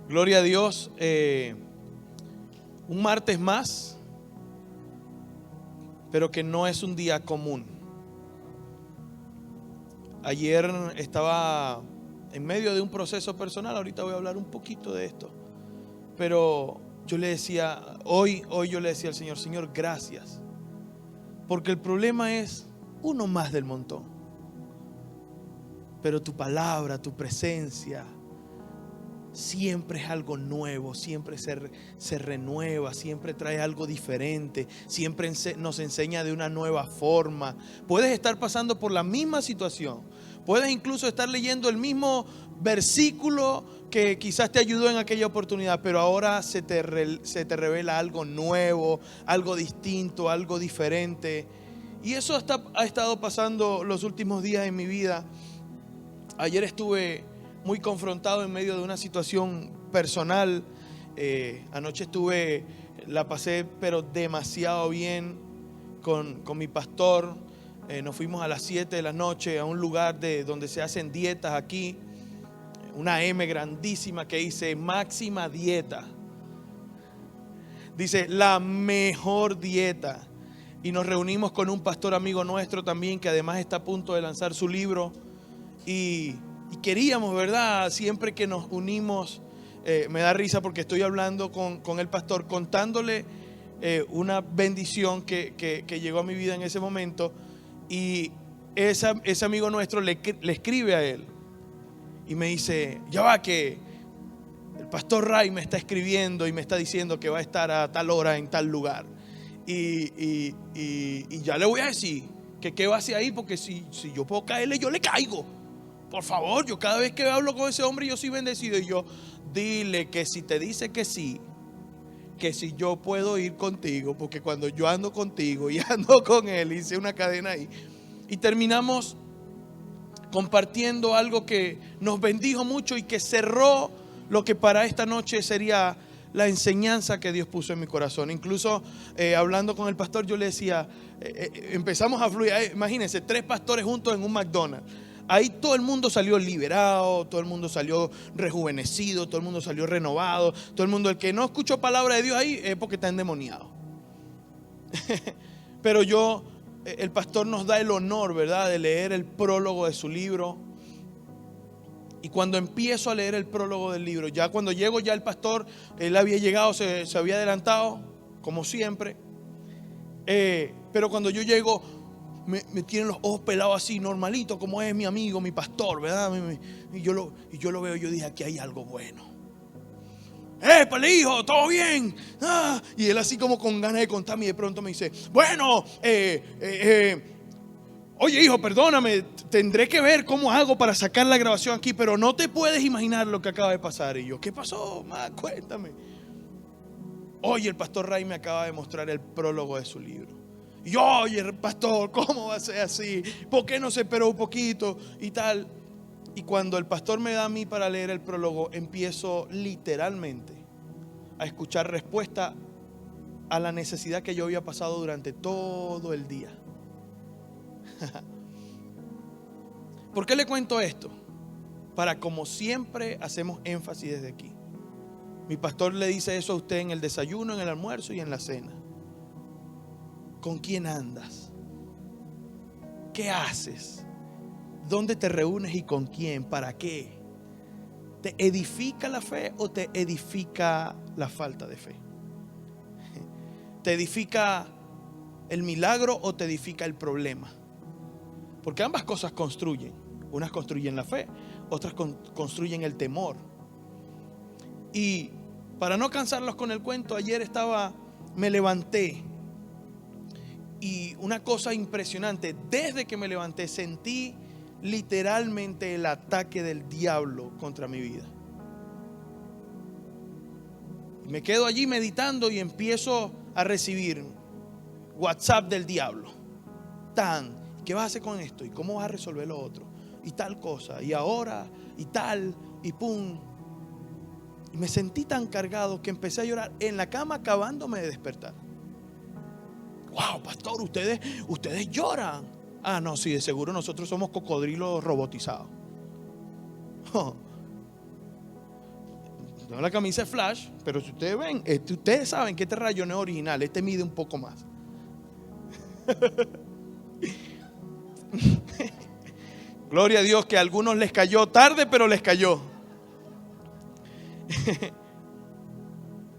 Gloria a Dios. Un martes más, pero que no es un día común. Ayer estaba en medio de un proceso personal, ahorita voy a hablar un poquito de esto, pero yo le decía, hoy yo le decía al Señor, Señor, gracias, porque el problema es uno más del montón, pero tu palabra, tu presencia, siempre es algo nuevo, siempre se renueva, siempre trae algo diferente, siempre nos enseña de una nueva forma. Puedes estar pasando por la misma situación, puedes incluso estar leyendo el mismo versículo que quizás te ayudó en aquella oportunidad, pero ahora se te revela algo nuevo, algo distinto, algo diferente. Y eso ha estado pasando los últimos días en mi vida. Ayer estuve muy confrontado en medio de una situación personal. Anoche la pasé pero demasiado bien con mi pastor. Nos fuimos a las 7 de la noche a un lugar donde se hacen dietas aquí. Una M grandísima que dice máxima dieta. Dice la mejor dieta. Y nos reunimos con un pastor amigo nuestro también, que además está a punto de lanzar su libro. Y queríamos, ¿verdad? Siempre que nos unimos, me da risa porque estoy hablando con el pastor, contándole una bendición que llegó a mi vida en ese momento. Y ese amigo nuestro le escribe a él y me dice, ya va, que el pastor Ray me está escribiendo y me está diciendo que va a estar a tal hora en tal lugar. Y ya le voy a decir que qué va hacia ahí, porque si yo puedo caerle, yo le caigo. Por favor, yo cada vez que hablo con ese hombre yo soy bendecido. Y yo, dile que si te dice que sí, que si yo puedo ir contigo, porque cuando yo ando contigo y ando con él, hice una cadena ahí. Y terminamos compartiendo algo que nos bendijo mucho y que cerró lo que para esta noche sería la enseñanza que Dios puso en mi corazón. Incluso hablando con el pastor, yo le decía, empezamos a fluir. Imagínense, 3 pastores juntos en un McDonald's. Ahí todo el mundo salió liberado, todo el mundo salió rejuvenecido, todo el mundo salió renovado, todo el mundo, el que no escuchó palabra de Dios ahí es porque está endemoniado. Pero el pastor nos da el honor, ¿verdad?, de leer el prólogo de su libro. Y cuando empiezo a leer el prólogo del libro, ya cuando llego, ya el pastor, él había llegado, se había adelantado, como siempre. Pero cuando yo llego, me tienen los ojos pelados así, normalito, como es mi amigo, mi pastor, ¿verdad? Y yo lo veo, yo dije, aquí hay algo bueno. ¡Épale, hijo! ¿Todo bien? Y él así como con ganas de contarme, y de pronto me dice, bueno, oye, hijo, perdóname, tendré que ver cómo hago para sacar la grabación aquí, pero no te puedes imaginar lo que acaba de pasar. Y yo, ¿qué pasó? Cuéntame. Oye, el pastor Ray me acaba de mostrar el prólogo de su libro. Y yo, oye, pastor, ¿cómo va a ser así? ¿Por qué no se esperó un poquito? Y tal. Y cuando el pastor me da a mí para leer el prólogo, empiezo literalmente a escuchar respuesta a la necesidad que yo había pasado durante todo el día. ¿Por qué le cuento esto? Para, como siempre hacemos énfasis desde aquí, mi pastor le dice eso a usted en el desayuno, en el almuerzo y en la cena. ¿Con quién andas? ¿Qué haces? ¿Dónde te reúnes y con quién? ¿Para qué? ¿Te edifica la fe o te edifica la falta de fe? ¿Te edifica el milagro o te edifica el problema? Porque ambas cosas construyen. Unas construyen la fe, otras construyen el temor. Y para no cansarlos con el cuento, ayer me levanté. Y una cosa impresionante, desde que me levanté sentí literalmente el ataque del diablo contra mi vida. Me quedo allí meditando y empiezo a recibir WhatsApp del diablo. ¿Qué vas a hacer con esto? ¿Y cómo vas a resolver lo otro? Y tal cosa, y ahora, y tal, y pum. Y me sentí tan cargado que empecé a llorar en la cama acabándome de despertar. Wow, pastor, ustedes lloran. No, sí, de seguro nosotros somos cocodrilos robotizados. No, la camisa es Flash, pero si ustedes ven, ustedes saben que este rayo no es original, este mide un poco más. Gloria a Dios que a algunos les cayó tarde, pero les cayó.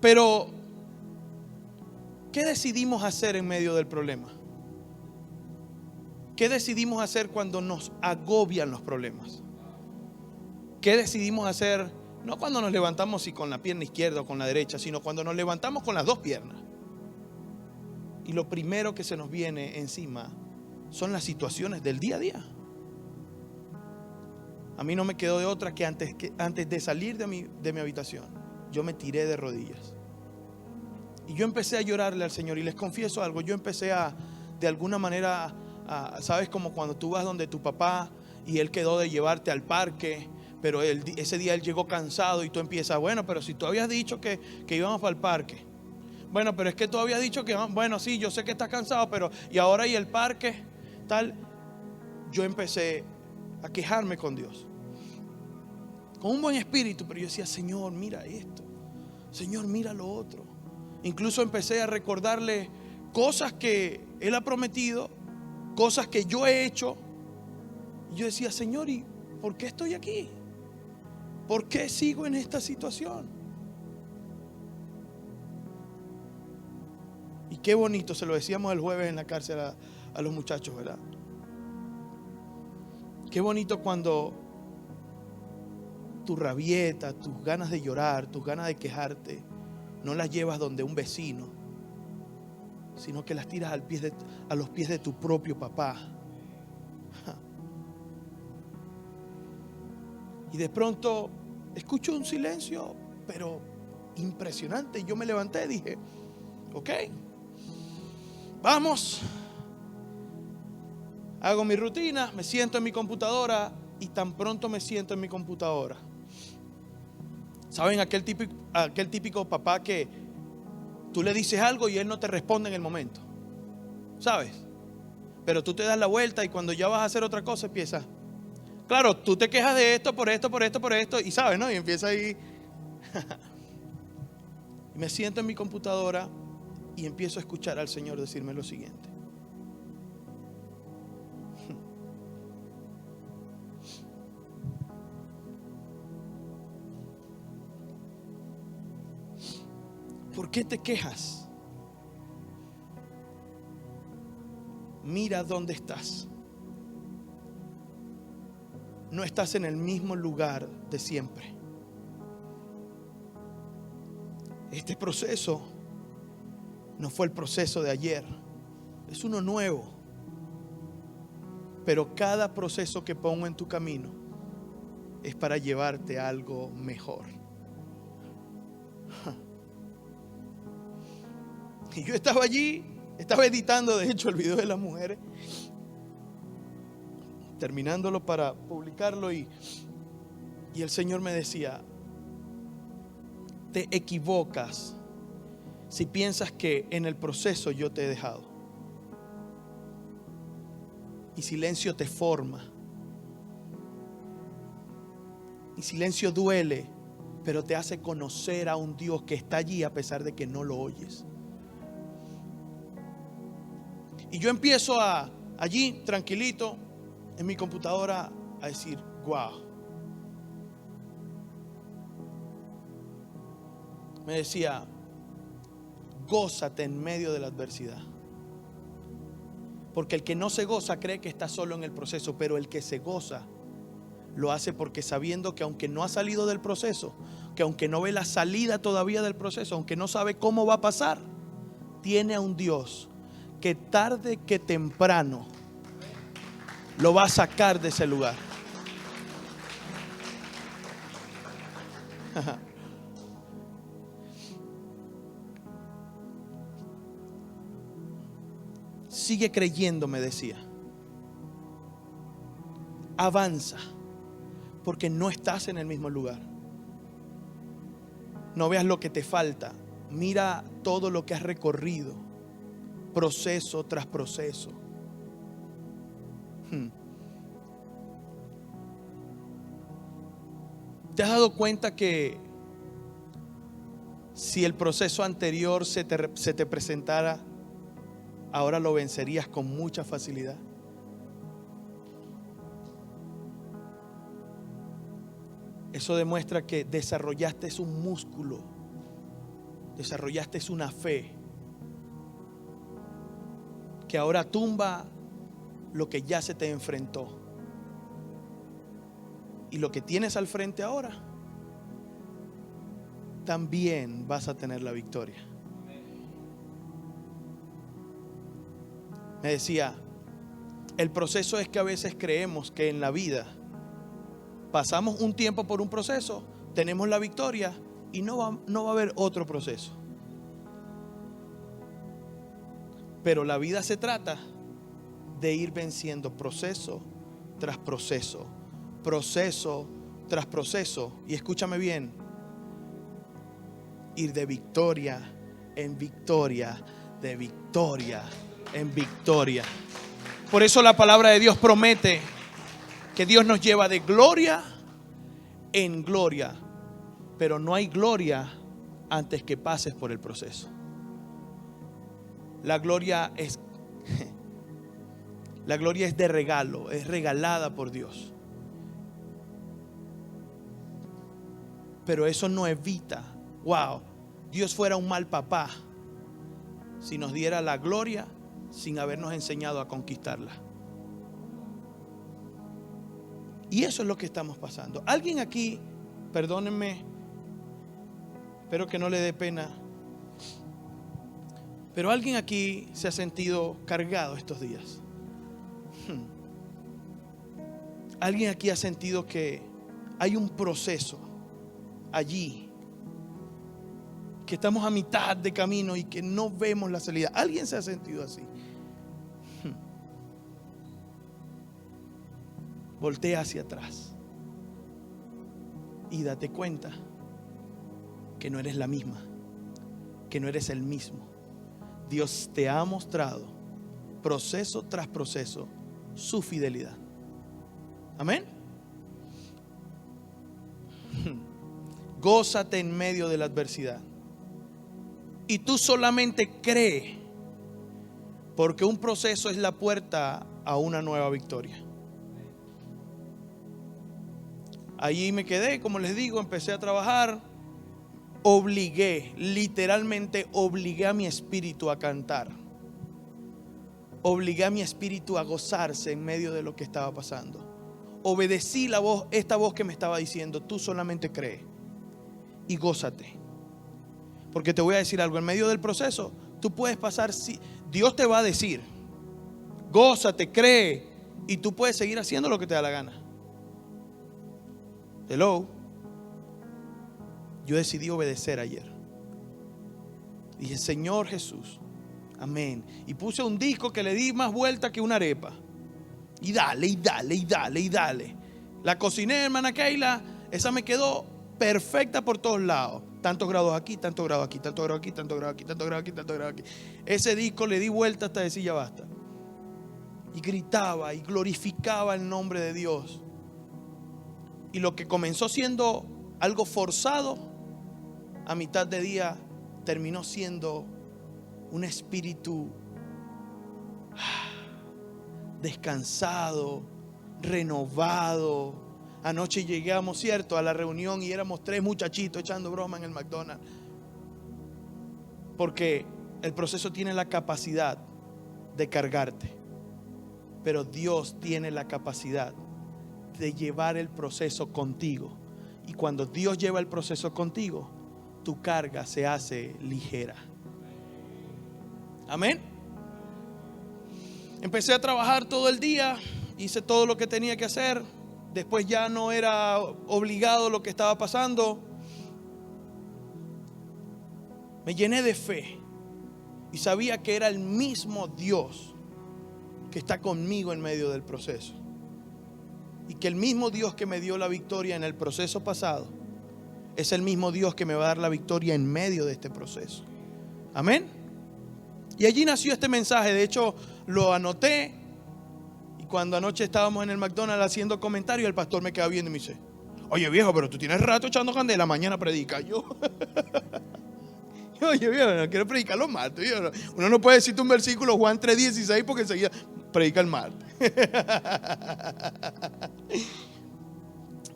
Pero, ¿qué decidimos hacer en medio del problema? ¿Qué decidimos hacer cuando nos agobian los problemas? ¿Qué decidimos hacer? No cuando nos levantamos y con la pierna izquierda o con la derecha, sino cuando nos levantamos con las dos piernas. Y lo primero que se nos viene encima son las situaciones del día a día. A mí no me quedó de otra que antes de salir de mi habitación, yo me tiré de rodillas. Y yo empecé a llorarle al Señor. Y les confieso algo, yo empecé de alguna manera, ¿sabes? Como cuando tú vas donde tu papá y él quedó de llevarte al parque, pero ese día él llegó cansado y tú empiezas, bueno, pero si tú habías dicho que íbamos para el parque. Bueno, pero es que tú habías dicho que, bueno, sí, yo sé que estás cansado, pero ¿y ahora y el parque? Tal. Yo empecé a quejarme con Dios. Con un buen espíritu, pero yo decía, Señor, mira esto. Señor, mira lo otro. Incluso empecé a recordarle cosas que Él ha prometido, cosas que yo he hecho. Y yo decía, Señor, ¿y por qué estoy aquí? ¿Por qué sigo en esta situación? Y qué bonito, se lo decíamos el jueves en la cárcel a los muchachos, ¿verdad? Qué bonito cuando tu rabieta, tus ganas de llorar, tus ganas de quejarte, no las llevas donde un vecino, sino que las tiras a los pies de tu propio papá. Y de pronto escucho un silencio, pero impresionante. Yo me levanté y dije, ok, vamos. Hago mi rutina, me siento en mi computadora y tan pronto me siento en mi computadora. ¿Saben aquel típico papá que tú le dices algo y él no te responde en el momento? ¿Sabes? Pero tú te das la vuelta y cuando ya vas a hacer otra cosa empieza. Claro, tú te quejas de esto, por esto, y sabes, ¿no? Y empieza ahí. Y me siento en mi computadora y empiezo a escuchar al Señor decirme lo siguiente. ¿Por qué te quejas? Mira dónde estás. No estás en el mismo lugar de siempre. Este proceso no fue el proceso de ayer, es uno nuevo. Pero cada proceso que pongo en tu camino es para llevarte a algo mejor. Y yo estaba allí, estaba editando de hecho el video de las mujeres, terminándolo para publicarlo, y el Señor me decía, te equivocas si piensas que en el proceso yo te he dejado. Y silencio te forma. Y silencio duele, pero te hace conocer a un Dios que está allí a pesar de que no lo oyes. Y yo empiezo allí, tranquilito, en mi computadora, a decir, wow. Me decía, gózate en medio de la adversidad. Porque el que no se goza cree que está solo en el proceso, pero el que se goza lo hace porque sabiendo que aunque no ha salido del proceso, que aunque no ve la salida todavía del proceso, aunque no sabe cómo va a pasar, tiene a un Dios que tarde que temprano lo va a sacar de ese lugar. Sigue creyendo, me decía. Avanza, porque no estás en el mismo lugar. No veas lo que te falta. Mira todo lo que has recorrido, proceso tras proceso. ¿Te has dado cuenta que si el proceso anterior se te presentara, ahora lo vencerías con mucha facilidad. Eso demuestra que desarrollaste un músculo, desarrollaste una fe que ahora tumba lo que ya se te enfrentó. Y lo que tienes al frente ahora, también vas a tener la victoria. Me decía, el proceso es que a veces creemos que en la vida pasamos un tiempo por un proceso, tenemos la victoria y no va a haber otro proceso. Pero la vida se trata de ir venciendo proceso tras proceso, proceso tras proceso. Y escúchame bien, ir de victoria en victoria, de victoria en victoria. Por eso la palabra de Dios promete que Dios nos lleva de gloria en gloria, pero no hay gloria antes que pases por el proceso. La gloria es de regalo, es regalada por Dios. Pero eso no evita, Dios fuera un mal papá si nos diera la gloria sin habernos enseñado a conquistarla. Y eso es lo que estamos pasando. Alguien aquí, perdónenme, espero que no le dé pena, pero alguien aquí se ha sentido cargado estos días. Alguien aquí ha sentido que hay un proceso allí, que estamos a mitad de camino y que no vemos la salida. Alguien se ha sentido así. Voltea hacia atrás y date cuenta que no eres la misma, que no eres el mismo. Dios te ha mostrado proceso tras proceso su fidelidad. Amén. Gózate en medio de la adversidad. Y tú solamente cree, porque un proceso es la puerta a una nueva victoria. Allí me quedé, como les digo, empecé a trabajar. Literalmente obligué a mi espíritu a cantar. Obligué a mi espíritu a gozarse en medio de lo que estaba pasando. Obedecí la voz, esta voz que me estaba diciendo: tú solamente cree y gózate. Porque te voy a decir algo, en medio del proceso tú puedes pasar, Dios te va a decir: gózate, cree, y tú puedes seguir haciendo lo que te da la gana. Hello. Yo decidí obedecer ayer. Dije: Señor Jesús, amén. Y puse un disco que le di más vuelta que una arepa. Y dale, y dale, y dale, y dale. La cociné, hermana Keila. Esa me quedó perfecta por todos lados. Tantos grados aquí, tantos grados aquí, tantos grados aquí, tantos grados aquí, tantos grados aquí, tantos grados aquí. Ese disco le di vuelta hasta decir ya basta. Y gritaba y glorificaba el nombre de Dios. Y lo que comenzó siendo algo forzado, a mitad de día terminó siendo un espíritu descansado, renovado. Anoche llegamos, cierto, a la reunión y éramos 3 muchachitos echando broma en el McDonald's. Porque el proceso tiene la capacidad de cargarte, pero Dios tiene la capacidad de llevar el proceso contigo. Y cuando Dios lleva el proceso contigo, tu carga se hace ligera. Amén. Empecé a trabajar todo el día, hice todo lo que tenía que hacer. Después ya no era obligado lo que estaba pasando. Me llené de fe y sabía que era el mismo Dios que está conmigo en medio del proceso. Y que el mismo Dios que me dio la victoria en el proceso pasado es el mismo Dios que me va a dar la victoria en medio de este proceso. Amén. Y allí nació este mensaje. De hecho, lo anoté. Y cuando anoche estábamos en el McDonald's haciendo comentarios, el pastor me queda viendo y me dice: oye viejo, pero tú tienes rato echando candela, mañana predica. Yo Oye, yo no quiero predicar los martes. Uno no puede decirte un versículo, Juan 3:16, porque enseguida predica el martes.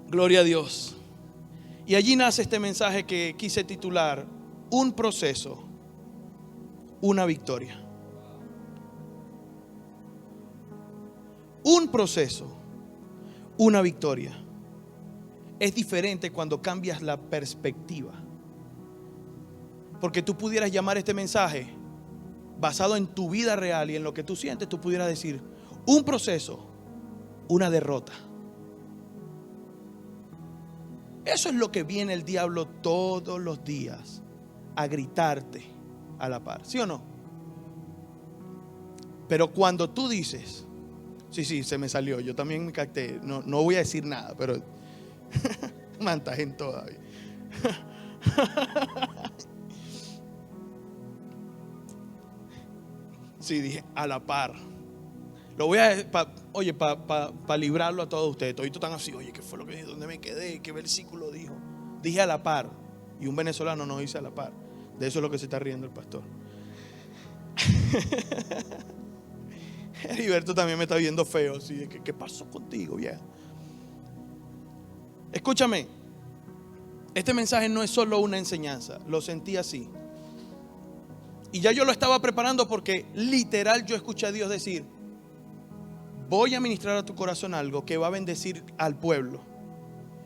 Gloria a Dios. Y allí nace este mensaje que quise titular: un proceso, una victoria. Un proceso, una victoria. Es diferente cuando cambias la perspectiva. Porque tú pudieras llamar este mensaje, basado en tu vida real y en lo que tú sientes, tú pudieras decir: un proceso, una derrota. Eso es lo que viene el diablo todos los días a gritarte a la par, ¿sí o no? Pero cuando tú dices, sí, se me salió, yo también me capté, no voy a decir nada, pero mantas en todavía. Sí, dije a la par. Lo voy a, para librarlo a todos ustedes. Todos están así, oye, ¿qué fue lo que dije? ¿Dónde me quedé? ¿Qué versículo dijo? Dije a la par. Y un venezolano no dice a la par. De eso es lo que se está riendo el pastor. Heriberto también me está viendo feo. Así, ¿qué pasó contigo, vieja? Escúchame. Este mensaje no es solo una enseñanza. Lo sentí así. Y ya yo lo estaba preparando porque literal yo escuché a Dios decir: voy a ministrar a tu corazón algo que va a bendecir al pueblo.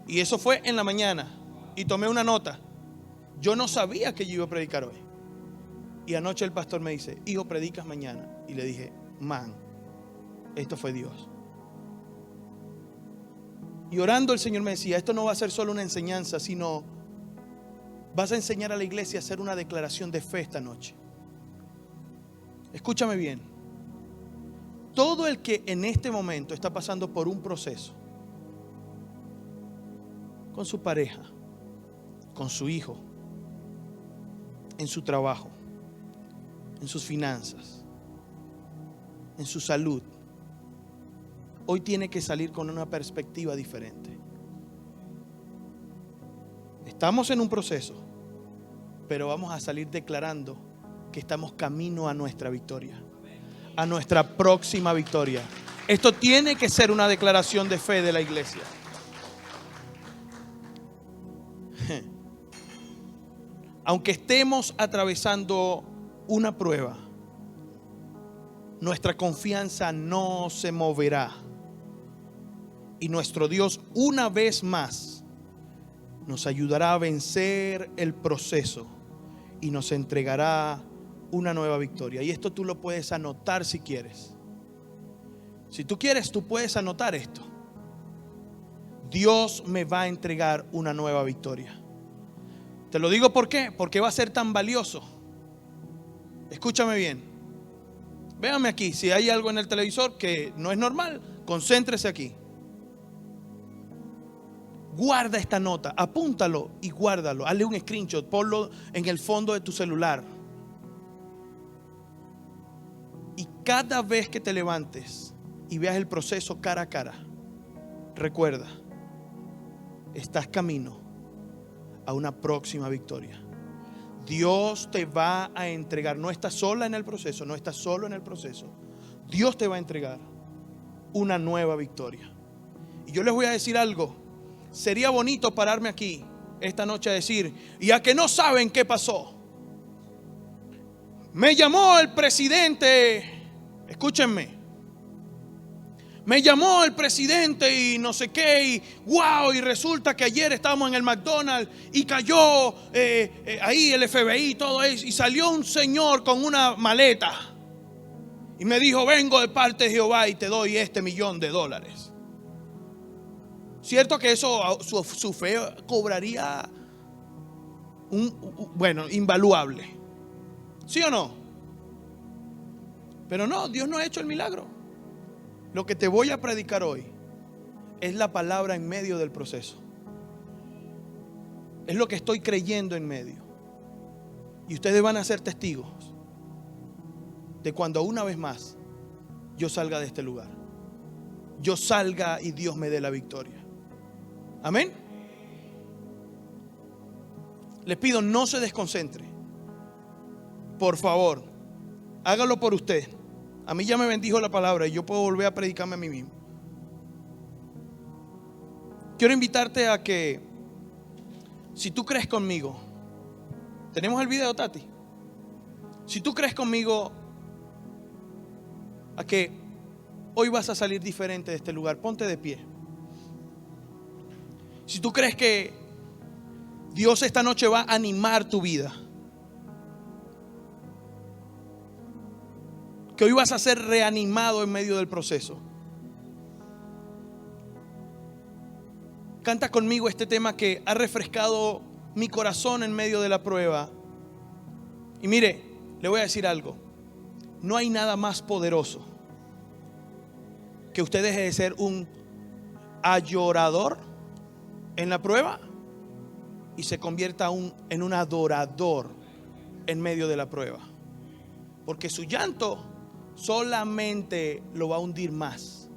Y eso fue en la mañana. Y tomé una nota. Yo no sabía que yo iba a predicar hoy. Y anoche el pastor me dice: hijo, predicas mañana. Y le dije: man, esto fue Dios. Y orando el Señor me decía: esto no va a ser solo una enseñanza, sino vas a enseñar a la iglesia a hacer una declaración de fe esta noche. Escúchame bien. Todo el que en este momento está pasando por un proceso, con su pareja, con su hijo, en su trabajo, en sus finanzas, en su salud, hoy tiene que salir con una perspectiva diferente. Estamos en un proceso, pero vamos a salir declarando que estamos camino a nuestra victoria, a nuestra próxima victoria. Esto tiene que ser una declaración de fe de la iglesia. Aunque estemos atravesando una prueba, nuestra confianza no se moverá. Y nuestro Dios, una vez más, nos ayudará a vencer el proceso y nos entregará una nueva victoria. Y esto tú lo puedes anotar si quieres. Si tú quieres, tú puedes anotar esto. Dios me va a entregar una nueva victoria. Te lo digo ¿por qué? Porque va a ser tan valioso. Escúchame bien. Véame aquí. Si hay algo en el televisor que no es normal, concéntrese aquí. Guarda esta nota, apúntalo y guárdalo. Hazle un screenshot, ponlo en el fondo de tu celular. Y cada vez que te levantes y veas el proceso cara a cara, recuerda, estás camino a una próxima victoria. Dios te va a entregar, no estás sola en el proceso, no estás solo en el proceso. Dios te va a entregar una nueva victoria. Y yo les voy a decir algo. Sería bonito pararme aquí esta noche a decir: y a que no saben qué pasó. Me llamó el presidente, escúchenme. Me llamó el presidente y no sé qué, y wow, y resulta que ayer estábamos en el McDonald's y cayó ahí el FBI y todo eso, y salió un señor con una maleta y me dijo: vengo de parte de Jehová y te doy $1 millón. Cierto que eso su fe cobraría invaluable, ¿sí o no? Pero no, Dios no ha hecho el milagro. Lo que te voy a predicar hoy es la palabra en medio del proceso. Es lo que estoy creyendo en medio. Y ustedes van a ser testigos de cuando una vez más yo salga de este lugar. Yo salga y Dios me dé la victoria. Amén. Les pido no se desconcentre. por favor, hágalo por usted. A mí ya me bendijo la palabra y yo puedo volver a predicarme a mí mismo. Quiero invitarte a que, si tú crees conmigo, tenemos el video, Tati. Si tú crees conmigo a que hoy vas a salir diferente de este lugar, ponte de pie. Si tú crees que Dios esta noche va a animar tu vida, que hoy vas a ser reanimado en medio del proceso, canta conmigo este tema que ha refrescado mi corazón en medio de la prueba. Y mire, le voy a decir algo. No hay nada más poderoso que usted deje de ser un adorador en la prueba y se convierta en un adorador en medio de la prueba. Porque su llanto solamente lo va a hundir más.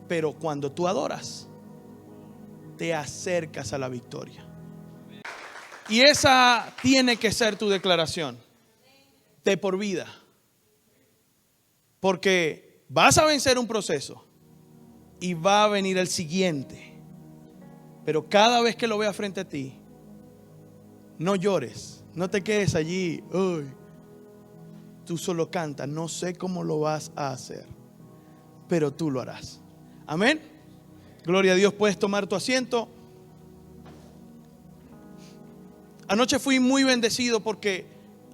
Pero cuando tú adoras, te acercas a la victoria. Y esa tiene que ser tu declaración de por vida. Porque vas a vencer un proceso y va a venir el siguiente. Pero cada vez que lo veas frente a ti, no llores, no te quedes allí. Uy, tú solo canta, no sé cómo lo vas a hacer, pero tú lo harás. Amén. Gloria a Dios, puedes tomar tu asiento. Anoche fui muy bendecido porque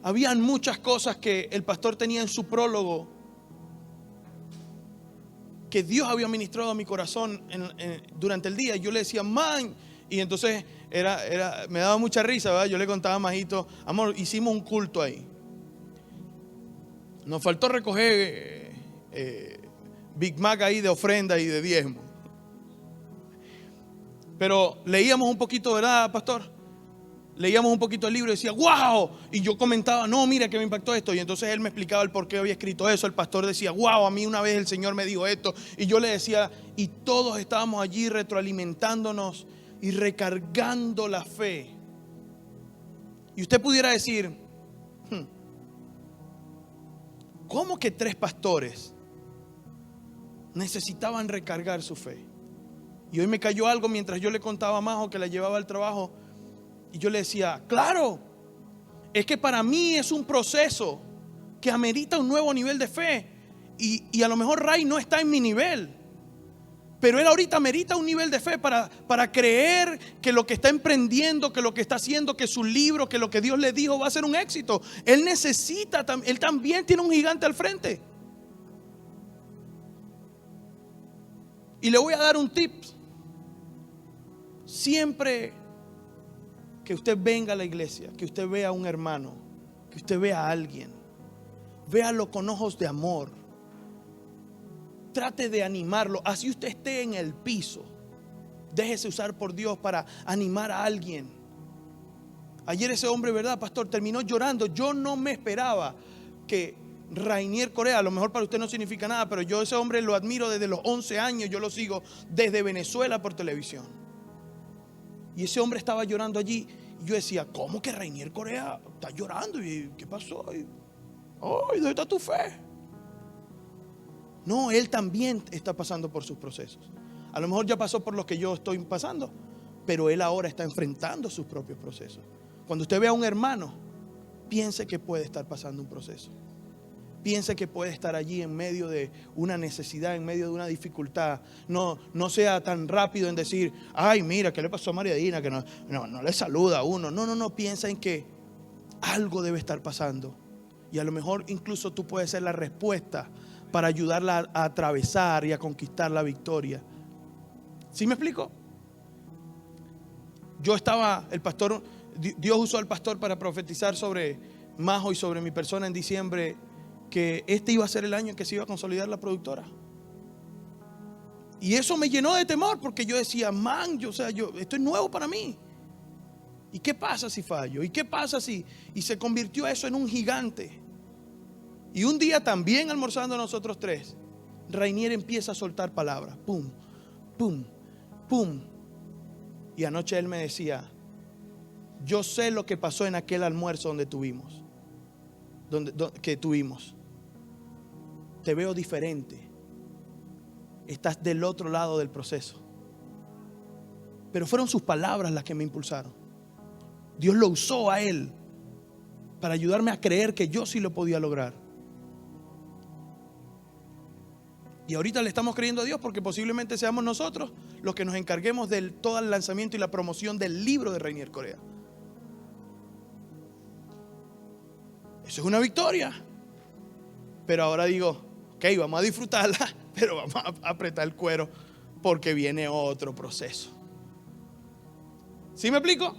habían muchas cosas que el pastor tenía en su prólogo que Dios había ministrado a mi corazón durante el día. Yo le decía, man, y entonces me daba mucha risa, ¿verdad? Yo le contaba a Majito, amor, hicimos un culto ahí. Nos faltó recoger Big Mac ahí de ofrenda y de diezmo. Pero leíamos un poquito, ¿verdad, pastor? Leíamos un poquito el libro y decía, wow. Y yo comentaba, no, mira que me impactó esto. Y entonces él me explicaba el por qué había escrito eso. El pastor decía, wow, a mí una vez el Señor me dijo esto. Y yo le decía, y todos estábamos allí retroalimentándonos y recargando la fe. Y usted pudiera decir, ¿cómo que 3 pastores necesitaban recargar su fe? Y hoy me cayó algo mientras yo le contaba a Majo que la llevaba al trabajo. Y yo le decía, claro, es que para mí es un proceso que amerita un nuevo nivel de fe. Y a lo mejor Ray no está en mi nivel, pero él ahorita amerita un nivel de fe para creer que lo que está emprendiendo, que lo que está haciendo, que su libro, que lo que Dios le dijo va a ser un éxito. Él necesita, él también tiene un gigante al frente. Y le voy a dar un tip. Siempre que usted venga a la iglesia, que usted vea a un hermano, que usted vea a alguien, véalo con ojos de amor. Trate de animarlo, así usted esté en el piso. Déjese usar por Dios para animar a alguien. Ayer ese hombre, ¿verdad, pastor? Terminó llorando. Yo no me esperaba que Rainier Correa, a lo mejor para usted no significa nada, pero yo ese hombre lo admiro desde los 11 años. Yo lo sigo desde Venezuela por televisión. Y ese hombre estaba llorando allí. Y yo decía, ¿cómo que Rainier Correa está llorando? ¿Y qué pasó? ¿Dónde está tu fe? No, él también está pasando por sus procesos. A lo mejor ya pasó por lo que yo estoy pasando, pero él ahora está enfrentando sus propios procesos. Cuando usted ve a un hermano, piense que puede estar pasando un proceso. Piense que puede estar allí en medio de una necesidad, en medio de una dificultad. No sea tan rápido en decir, ay, mira, ¿qué le pasó a María Dina? Que no le saluda a uno. No, piensa en que algo debe estar pasando. Y a lo mejor incluso tú puedes ser la respuesta para ayudarla a atravesar y a conquistar la victoria. ¿Sí me explico? El pastor, Dios usó al pastor para profetizar sobre Majo y sobre mi persona en diciembre, que este iba a ser el año en que se iba a consolidar la productora. Y eso me llenó de temor, porque yo decía, esto es nuevo para mí. ¿Y qué pasa si fallo? ¿Y qué pasa si? Y se convirtió eso en un gigante. Y un día también almorzando nosotros 3, Rainier empieza a soltar palabras. Pum, pum, pum. Y anoche él me decía, yo sé lo que pasó en aquel almuerzo que tuvimos. Te veo diferente. Estás del otro lado del proceso. Pero fueron sus palabras las que me impulsaron. Dios lo usó a él para ayudarme a creer que yo sí lo podía lograr. Y ahorita le estamos creyendo a Dios porque posiblemente seamos nosotros los que nos encarguemos de todo el lanzamiento y la promoción del libro de Rainier Correa. Eso es una victoria. Pero ahora digo, ok, vamos a disfrutarla, pero vamos a apretar el cuero porque viene otro proceso. ¿Sí me explico?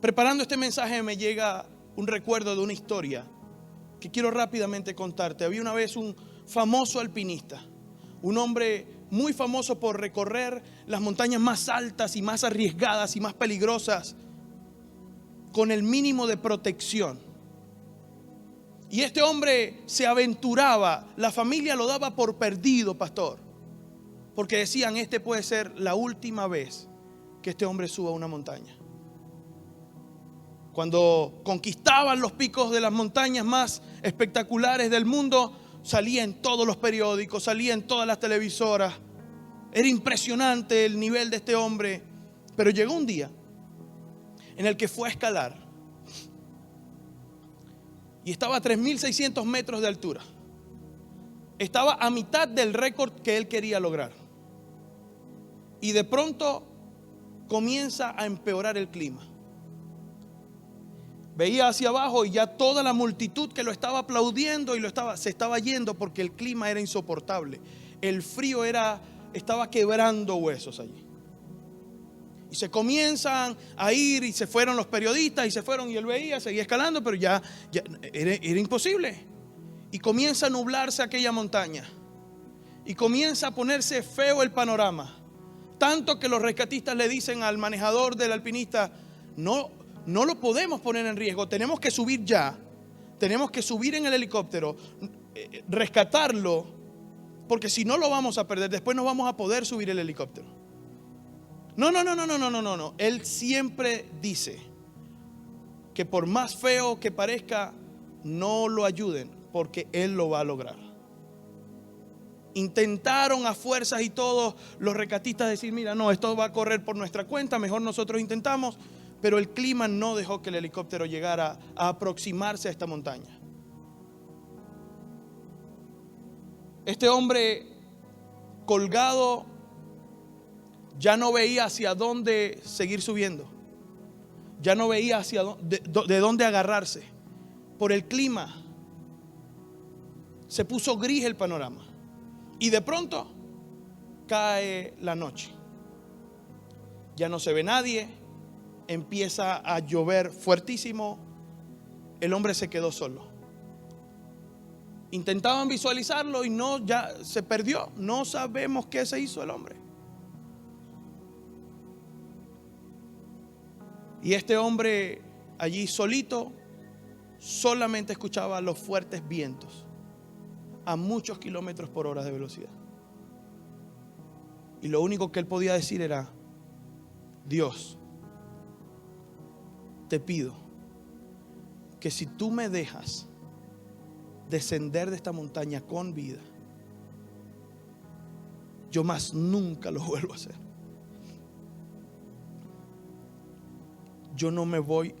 Preparando este mensaje me llega un recuerdo de una historia que quiero rápidamente contarte. Había una vez un famoso alpinista, un hombre muy famoso por recorrer las montañas más altas y más arriesgadas y más peligrosas con el mínimo de protección. Y este hombre se aventuraba, la familia lo daba por perdido, pastor, porque decían, este puede ser la última vez que este hombre suba una montaña. Cuando conquistaban los picos de las montañas más espectaculares del mundo, salía en todos los periódicos, salía en todas las televisoras. Era impresionante el nivel de este hombre. Pero llegó un día en el que fue a escalar y estaba a 3.600 metros de altura. Estaba a mitad del récord que él quería lograr. Y de pronto comienza a empeorar el clima. Veía hacia abajo y ya toda la multitud que lo estaba aplaudiendo y se estaba yendo porque el clima era insoportable. El frío estaba quebrando huesos allí. Y se comienzan a ir y se fueron los periodistas y se fueron y él veía, seguía escalando, pero ya era imposible. Y comienza a nublarse aquella montaña. Y comienza a ponerse feo el panorama. Tanto que los rescatistas le dicen al manejador del alpinista, no lo podemos poner en riesgo, tenemos que subir ya, tenemos que subir en el helicóptero, rescatarlo, porque si no lo vamos a perder, después no vamos a poder subir el helicóptero. No. Él siempre dice que por más feo que parezca, no lo ayuden, porque él lo va a lograr. Intentaron a fuerzas y todos los rescatistas decir, mira, no, esto va a correr por nuestra cuenta, mejor nosotros intentamos. Pero el clima no dejó que el helicóptero llegara a aproximarse a esta montaña. Este hombre colgado ya no veía hacia dónde seguir subiendo. Ya no veía de dónde agarrarse. Por el clima se puso gris el panorama. Y de pronto cae la noche. Ya no se ve nadie. Empieza a llover fuertísimo. El hombre se quedó solo. Intentaban visualizarlo y ya se perdió. No sabemos qué se hizo el hombre. Y este hombre allí solito solamente escuchaba los fuertes vientos a muchos kilómetros por hora de velocidad. Y lo único que él podía decir era, Dios, te pido que si tú me dejas descender de esta montaña con vida, yo más nunca lo vuelvo a hacer. Yo no me voy,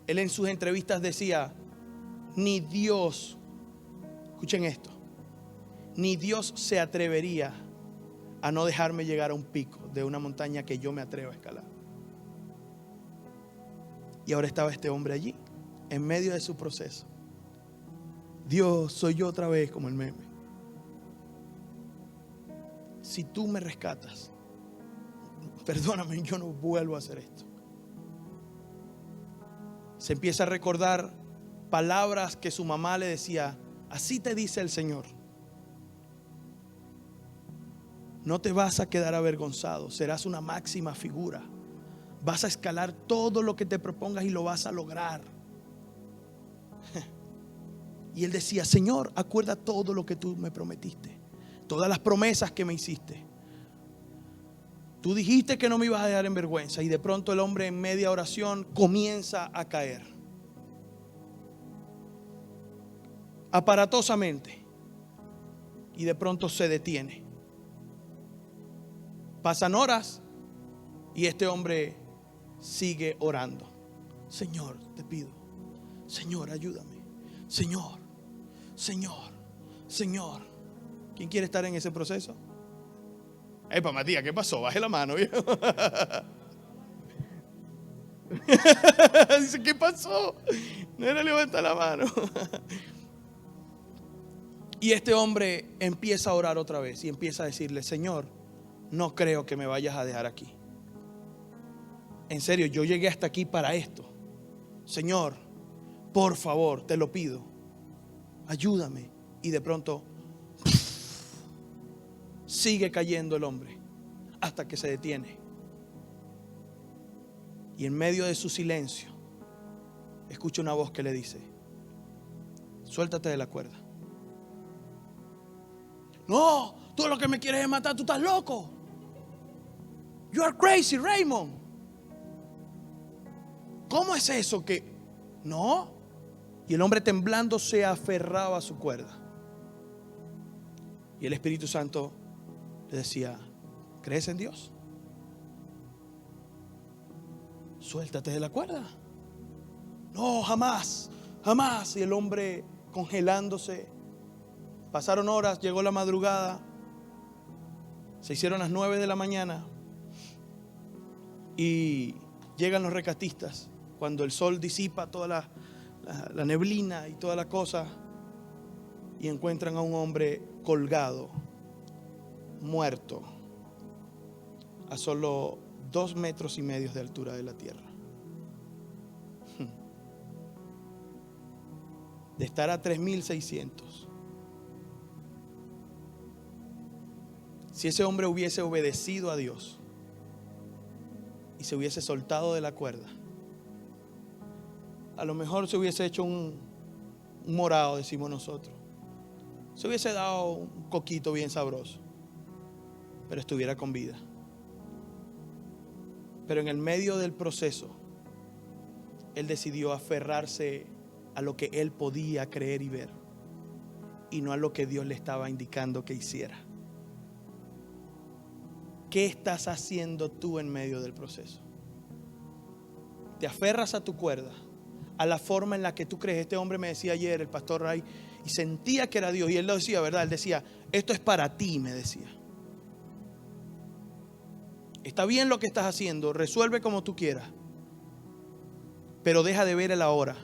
Él en sus entrevistas decía, ni Dios, escuchen esto, ni Dios se atrevería a no dejarme llegar a un pico de una montaña que yo me atrevo a escalar. Y ahora estaba este hombre allí, en medio de su proceso. Dios, soy yo otra vez, como el meme. Si tú me rescatas, perdóname, yo no vuelvo a hacer esto. Se empieza a recordar palabras que su mamá le decía, así te dice el Señor. No te vas a quedar avergonzado, serás una máxima figura. Vas a escalar todo lo que te propongas y lo vas a lograr. Y él decía, Señor, acuerda todo lo que tú me prometiste, todas las promesas que me hiciste. Tú dijiste que no me ibas a dejar en vergüenza. Y de pronto el hombre en media oración comienza a caer. Aparatosamente. Y de pronto se detiene. Pasan horas y este hombre sigue orando. Señor, te pido. Señor, ayúdame. Señor, Señor, Señor. ¿Quién quiere estar en ese proceso? Epa, Matías, ¿qué pasó? Baje la mano, viejo. Dice, ¿qué pasó? No era levantar la mano. Y este hombre empieza a orar otra vez y empieza a decirle, Señor, no creo que me vayas a dejar aquí. En serio, yo llegué hasta aquí para esto. Señor, por favor, te lo pido. Ayúdame. Y de pronto sigue cayendo el hombre hasta que se detiene. Y en medio de su silencio escucha una voz que le dice, suéltate de la cuerda. No, tú lo que me quieres es matar, tú estás loco. You are crazy, Raymond. ¿Cómo es eso que no? Y el hombre temblando se aferraba a su cuerda. Y el Espíritu Santo le decía, ¿crees en Dios? Suéltate de la cuerda. No, jamás, jamás. Y el hombre congelándose. Pasaron horas, llegó la madrugada. Se hicieron las 9 de la mañana. Y llegan los rescatistas. Cuando el sol disipa toda la neblina y toda la cosa. Y encuentran a un hombre colgado, muerto, a solo 2,5 metros de altura de la tierra. De estar a 3,600. Si ese hombre hubiese obedecido a Dios y se hubiese soltado de la cuerda, a lo mejor se hubiese hecho un morado, decimos nosotros. Se hubiese dado un coquito bien sabroso, pero estuviera con vida. Pero en el medio del proceso, él decidió aferrarse a lo que él podía creer y ver, y no a lo que Dios le estaba indicando que hiciera. ¿Qué estás haciendo tú en medio del proceso? ¿Te aferras a tu cuerda, a la forma en la que tú crees? Este hombre me decía ayer, el pastor Ray, y sentía que era Dios, y él lo decía, ¿verdad? Él decía, esto es para ti, me decía. Está bien lo que estás haciendo, resuelve como tú quieras, pero deja de ver el ahora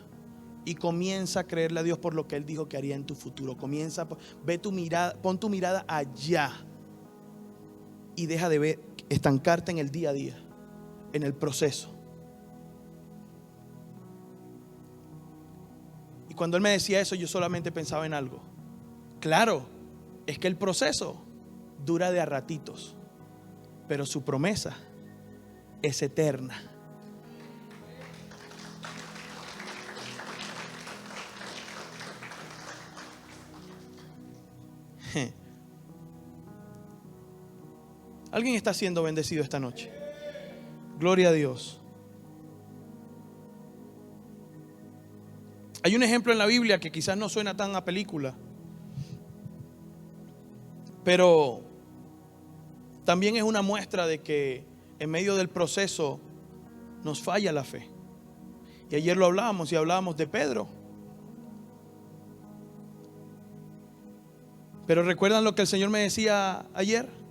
y comienza a creerle a Dios por lo que Él dijo que haría en tu futuro. Ve tu mirada, pon tu mirada allá y deja de ver, estancarte en el día a día, en el proceso. Y cuando él me decía eso, yo solamente pensaba en algo. Claro, es que el proceso dura de a ratitos, pero su promesa es eterna. ¿Alguien está siendo bendecido esta noche? Gloria a Dios. Hay un ejemplo en la Biblia que quizás no suena tan a película, pero también es una muestra de que en medio del proceso nos falla la fe. Y ayer lo hablábamos y hablábamos de Pedro. Pero ¿recuerdan lo que el Señor me decía ayer?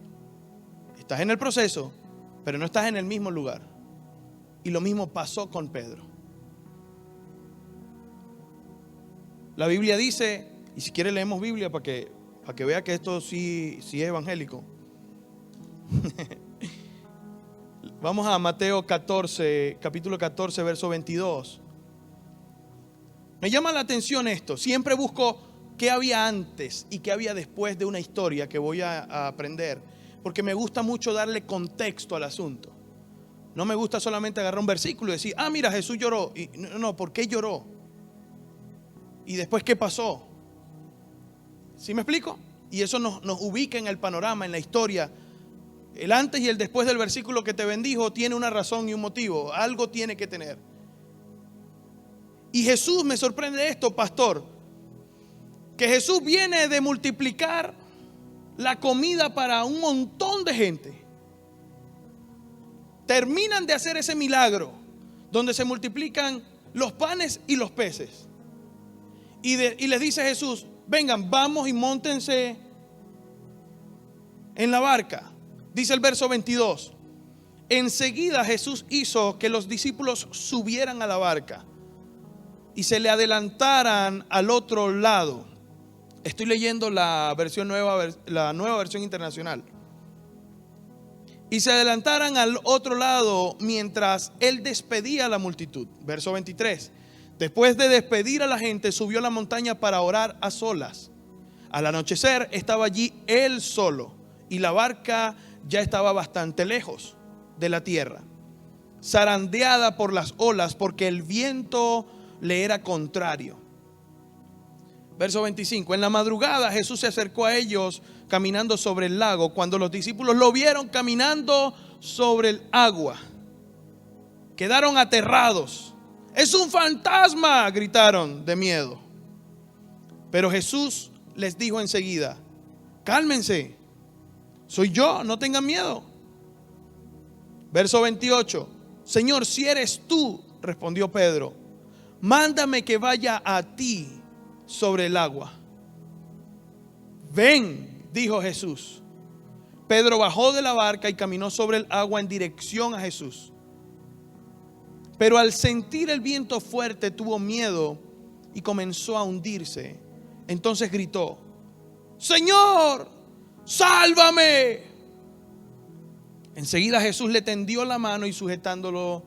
Estás en el proceso, pero no estás en el mismo lugar. Y lo mismo pasó con Pedro. La Biblia dice, y si quiere leemos Biblia para que vea que esto sí es evangélico. Vamos a Mateo 14, capítulo 14, verso 22. Me llama la atención esto. Siempre busco qué había antes y qué había después de una historia que voy a aprender, porque me gusta mucho darle contexto al asunto. No me gusta solamente agarrar un versículo y decir, mira, Jesús lloró. Y no, ¿por qué lloró? Y después, ¿qué pasó? ¿Sí me explico? Y eso nos ubica en el panorama, en la historia. El antes y el después del versículo que te bendijo tiene una razón y un motivo. Algo tiene que tener. Y Jesús, me sorprende esto, pastor, que Jesús viene de multiplicar la comida para un montón de gente. Terminan de hacer ese milagro donde se multiplican los panes y los peces. Y les dice Jesús: vengan, vamos y móntense en la barca. Dice el verso 22. Enseguida Jesús hizo que los discípulos subieran a la barca y se le adelantaran al otro lado. Estoy leyendo la versión nueva, la nueva versión internacional. Y se adelantaran al otro lado mientras él despedía a la multitud. Verso 23. Después de despedir a la gente, subió a la montaña para orar a solas. Al anochecer estaba allí él solo y la barca ya estaba bastante lejos de la tierra, zarandeada por las olas porque el viento le era contrario. Verso 25. En la madrugada Jesús se acercó a ellos caminando sobre el lago. Cuando los discípulos lo vieron caminando sobre el agua, quedaron aterrados. ¡Es un fantasma!, gritaron de miedo. Pero Jesús les dijo enseguida: cálmense, soy yo, no tengan miedo. Verso 28. Señor, si eres tú, respondió Pedro, mándame que vaya a ti sobre el agua. Ven, dijo Jesús. Pedro bajó de la barca y caminó sobre el agua en dirección a Jesús. Pero al sentir el viento fuerte tuvo miedo y comenzó a hundirse. Entonces gritó: Señor, sálvame. Enseguida Jesús le tendió la mano y sujetándolo,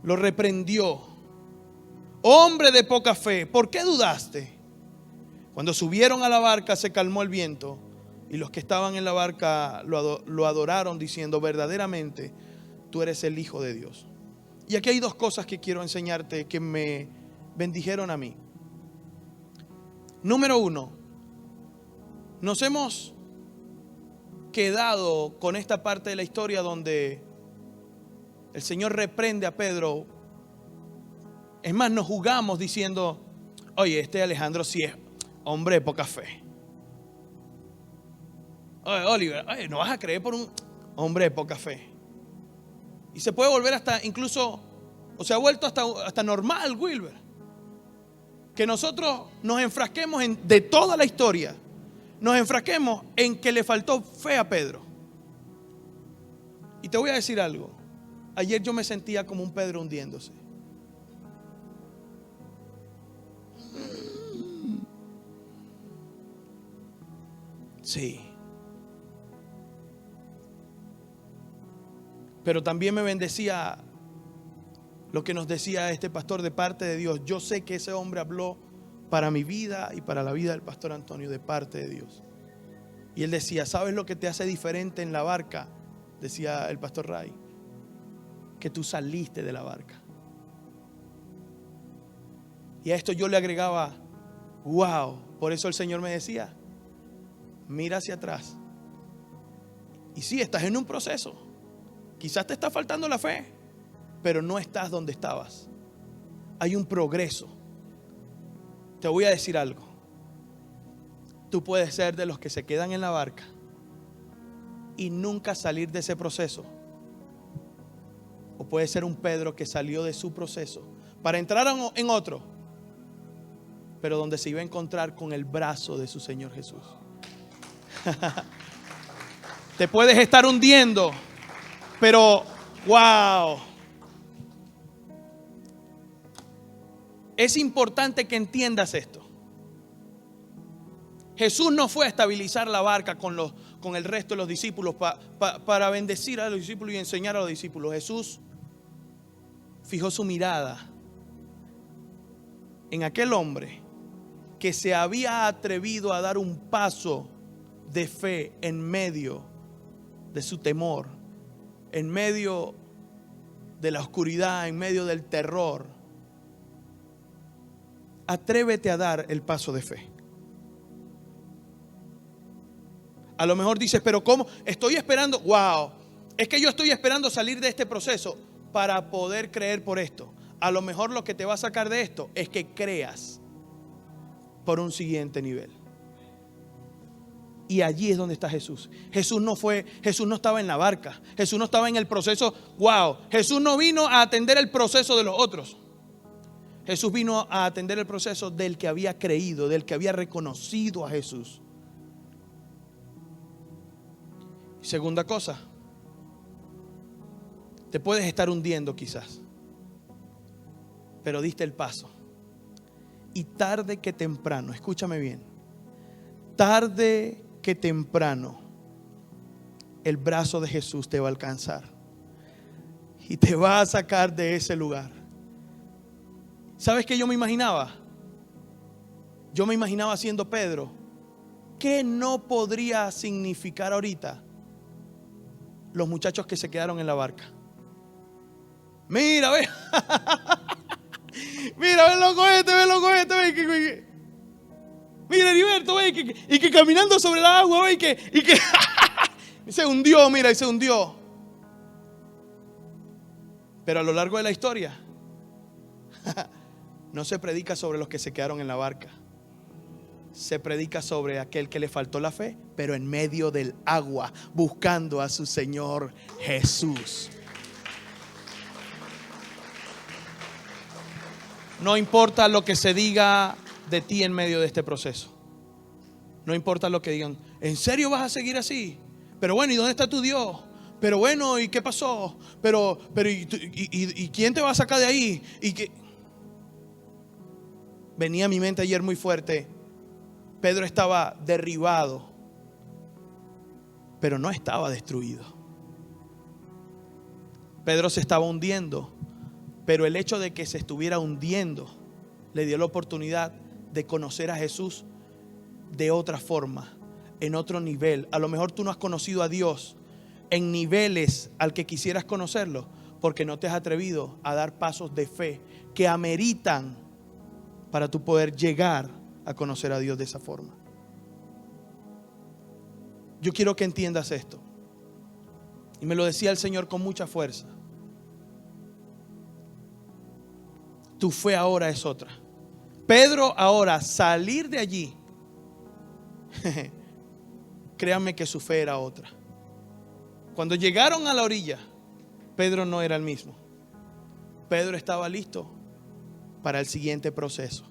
lo reprendió: hombre de poca fe, ¿por qué dudaste? Cuando subieron a la barca se calmó el viento y los que estaban en la barca lo adoraron diciendo: verdaderamente tú eres el Hijo de Dios. Y aquí hay dos cosas que quiero enseñarte que me bendijeron a mí. Número uno, nos hemos quedado con esta parte de la historia donde el Señor reprende a Pedro. Es más, nos jugamos diciendo: oye, este Alejandro sí es hombre de poca fe. Oye, Oliver, oye, no vas a creer por un hombre de poca fe. Y se puede volver hasta incluso, o se ha vuelto hasta normal, Wilber, que nosotros nos enfrasquemos de toda la historia, nos enfrasquemos en que le faltó fe a Pedro. Y te voy a decir algo. Ayer yo me sentía como un Pedro hundiéndose. Sí. Pero también me bendecía lo que nos decía este pastor de parte de Dios. Yo sé que ese hombre habló para mi vida y para la vida del pastor Antonio de parte de Dios. Y él decía: ¿sabes lo que te hace diferente en la barca? Decía el pastor Ray, que tú saliste de la barca. Y a esto yo le agregaba: wow. Por eso el Señor me decía: mira hacia atrás. Y sí, estás en un proceso. Quizás te está faltando la fe, pero no estás donde estabas. Hay un progreso. Te voy a decir algo. Tú puedes ser de los que se quedan en la barca y nunca salir de ese proceso. O puedes ser un Pedro que salió de su proceso para entrar en otro, pero donde se iba a encontrar con el brazo de su Señor Jesús. Te puedes estar hundiendo, pero wow. Es importante que entiendas esto. Jesús no fue a estabilizar la barca con el resto de los discípulos para bendecir a los discípulos y enseñar a los discípulos. Jesús fijó su mirada en aquel hombre que se había atrevido a dar un paso de fe en medio de su temor, en medio de la oscuridad, en medio del terror. Atrévete a dar el paso de fe. A lo mejor dices, pero ¿cómo? Estoy esperando, wow, es que yo estoy esperando salir de este proceso para poder creer por esto. A lo mejor lo que te va a sacar de esto es que creas por un siguiente nivel. Y allí es donde está Jesús. Jesús no estaba en la barca. Jesús no estaba en el proceso. Wow, Jesús no vino a atender el proceso de los otros. Jesús vino a atender el proceso del que había creído, del que había reconocido a Jesús. Segunda cosa, te puedes estar hundiendo quizás, pero diste el paso. Y tarde que temprano, escúchame bien, tarde que temprano, el brazo de Jesús te va a alcanzar y te va a sacar de ese lugar. ¿Sabes qué yo me imaginaba? Yo me imaginaba siendo Pedro. ¿Qué no podría significar ahorita los muchachos que se quedaron en la barca? Mira, ve. Mira, ve loco este, ve. Mira, Heriberto, ve, y que caminando sobre el agua, ve, y que se hundió, mira, y se hundió. Pero a lo largo de la historia, no se predica sobre los que se quedaron en la barca. Se predica sobre aquel que le faltó la fe, pero en medio del agua, buscando a su Señor Jesús. No importa lo que se diga de ti en medio de este proceso. No importa lo que digan. ¿En serio vas a seguir así? Pero bueno, ¿y dónde está tu Dios? Pero bueno, ¿y qué pasó? Pero ¿y quién te va a sacar de ahí? ¿Y qué? Venía a mi mente ayer muy fuerte. Pedro estaba derribado, pero no estaba destruido. Pedro se estaba hundiendo, pero el hecho de que se estuviera hundiendo le dio la oportunidad de conocer a Jesús de otra forma, en otro nivel. A lo mejor tú no has conocido a Dios en niveles al que quisieras conocerlo, porque no te has atrevido a dar pasos de fe que ameritan para tú poder llegar a conocer a Dios de esa forma. Yo quiero que entiendas esto. Y me lo decía el Señor con mucha fuerza. Tu fe ahora es otra. Pedro ahora salir de allí, créanme que su fe era otra. Cuando llegaron a la orilla, Pedro no era el mismo. Pedro estaba listo para el siguiente proceso.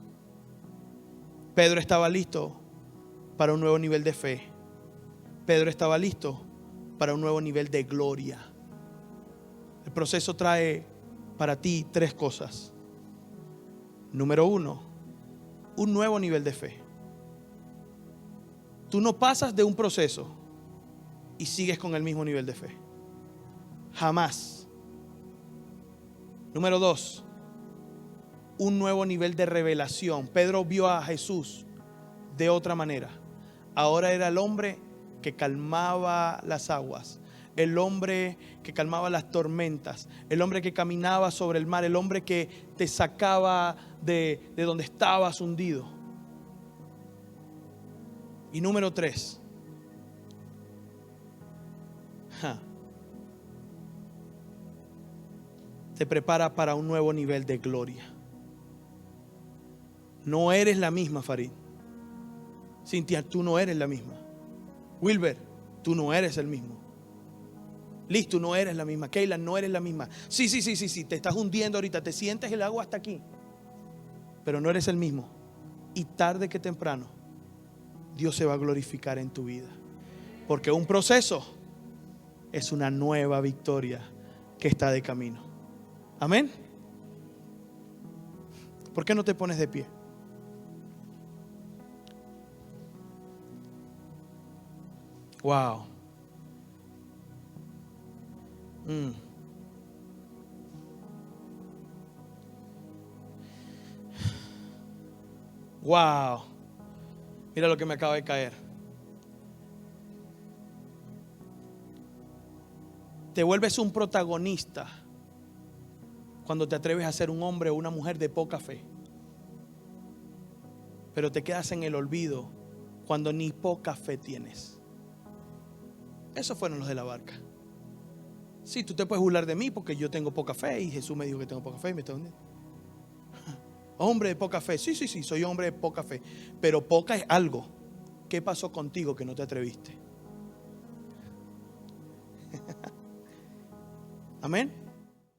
Pedro estaba listo para un nuevo nivel de fe. Pedro estaba listo para un nuevo nivel de gloria. El proceso trae para ti tres cosas. Número uno, un nuevo nivel de fe. Tú no pasas de un proceso y sigues con el mismo nivel de fe. Jamás. Número dos, un nuevo nivel de revelación. Pedro vio a Jesús de otra manera. Ahora era el hombre que calmaba las aguas, el hombre que calmaba las tormentas, el hombre que caminaba sobre el mar, el hombre que te sacaba de donde estabas hundido. Y número tres, te prepara para un nuevo nivel de gloria. No eres la misma, Farid. Cintia, tú no eres la misma. Wilber, tú no eres el mismo. Liz, tú no eres la misma. Keila, no eres la misma. Sí, te estás hundiendo ahorita, te sientes el agua hasta aquí, pero no eres el mismo. Y tarde que temprano, Dios se va a glorificar en tu vida. Porque un proceso es una nueva victoria que está de camino. Amén. ¿Por qué no te pones de pie? Wow. Wow. Mira lo que me acaba de caer. Te vuelves un protagonista cuando te atreves a ser un hombre o una mujer de poca fe. Pero te quedas en el olvido cuando ni poca fe tienes. Esos fueron los de la barca. Sí, tú te puedes burlar de mí porque yo tengo poca fe y Jesús me dijo que tengo poca fe y me está hundiendo. Hombre de poca fe. Sí, soy hombre de poca fe. Pero poca es algo. ¿Qué pasó contigo que no te atreviste? Amén.